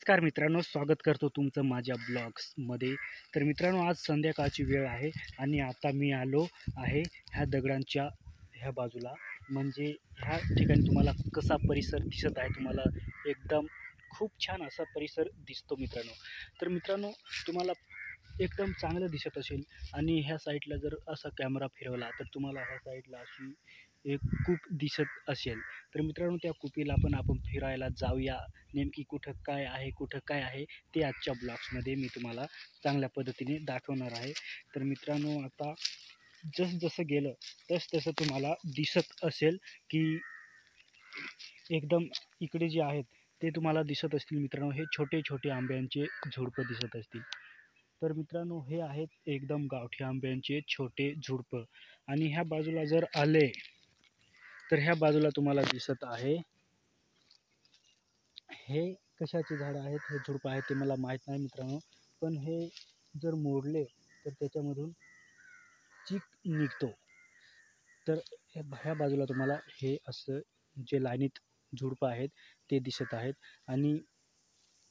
नमस्कार मित्रांनो, स्वागत करतो तुमचं माझ्या ब्लॉग्समध्ये. तर मित्रांनो, आज संध्याकाळची वेळ आहे आणि आता मी आलो आहे ह्या दगडांच्या ह्या बाजूला. म्हणजे ह्या ठिकाणी तुम्हाला कसा परिसर दिसत आहे, तुम्हाला एकदम खूप छान असा परिसर दिसतो मित्रांनो. तर मित्रांनो, तुम्हाला एकदम चांगलं दिसत असेल आणि ह्या साईडला जर असा कॅमेरा फिरवला तर तुम्हाला ह्या साईडला अशी एक कूप दिसत असेल. तर मित्रांनो, त्या कुपीला पण आपण फिरायला जाऊया. नेमकी कुठं काय आहे ते आजच्या ब्लॉग्समध्ये मी तुम्हाला चांगल्या पद्धतीने दाखवणार आहे. तर मित्रांनो, आता जसं गेलं तसं तुम्हाला दिसत असेल की एकदम इकडे जे आहेत ते तुम्हाला दिसत असतील मित्रांनो. हे छोटे छोटे आंब्यांचे झुडपं दिसत असतील. तर मित्रांनो, हे आहेत एकदम गावठी आंब्यांचे छोटे झुडपं. आणि ह्या बाजूला जर आले तर ह्या बाजूला तुम्हाला दिसत आहे, हे कशाचे झाड आहेत, हे झुडपं आहेत ते मला माहीत नाही मित्रांनो. पण हे जर मोडले तर त्याच्यामधून चीक निघतो. तर ह्या बाजूला तुम्हाला हे असं जे लाईनीत झुडपं आहेत ते दिसत आहेत. आणि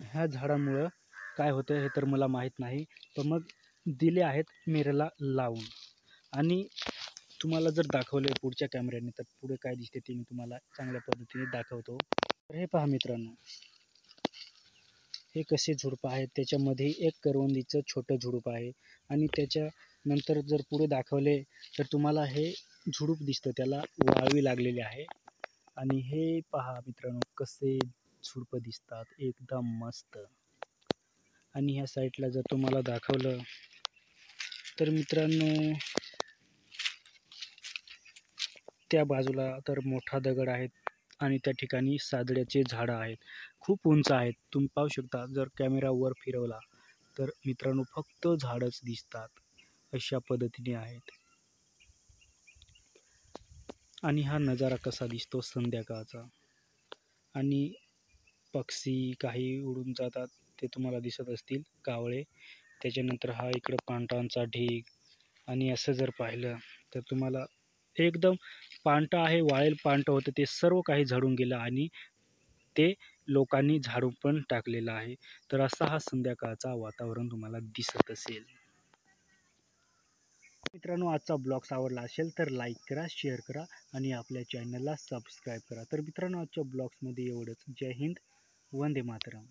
ह्या झाडामुळं काय होतं हे तर मला माहीत नाही, पण मग दिले आहेत मिरला लावून. आणि तुम्हाला जर दाखवले पुढच्या कॅमेऱ्याने तर पुढे काय दिसते ते मी तुम्हाला चांगल्या पद्धतीने दाखवतो. तर हे पहा मित्रांनो, हे कसे झुडपं आहेत. त्याच्यामध्ये एक करवंदीचं छोटं झुडूप आहे आणि त्याच्यानंतर जर पुढे दाखवले तर तुम्हाला हे झुडूप दिसतं, त्याला वाळवी लागलेली आहे. आणि हे पहा मित्रांनो, कसे झुडपं दिसतात, एकदम मस्त. आणि ह्या साईडला जर तुम्हाला दाखवलं तर मित्रांनो, त्या बाजूला तर मोठा दगड आहे आणि त्या ठिकाणी सादड्याचे झाडं आहेत, खूप उंच आहेत. तुम्ही पाहू शकता, जर कॅमेरा वर फिरवला तर मित्रांनो फक्त झाडच दिसतात, अशा पद्धतीने आहेत. आणि हा नजारा कसा दिसतो संध्याकाळचा. आणि पक्षी काही उडून जातात ते तुम्हाला दिसत असतील, कावळे. त्याच्यानंतर हा इकडं पांढरांचा ढीग. आणि असं जर पाहिलं तर तुम्हाला एकदम पांट आहे, वाळेल पांट होतं ते सर्व काही झडून गेलं आणि ते लोकांनी झाडून पण टाकलेलं आहे. तर असा हा संध्याकाळचा वातावरण तुम्हाला दिसत असेल. मित्रांनो, आजचा ब्लॉग्स आवडला असेल तर लाईक करा, शेअर करा आणि आपल्या चॅनलला सबस्क्राईब करा. तर मित्रांनो, आजच्या ब्लॉग्समध्ये एवढंच. जय हिंद, वंदे मातरम.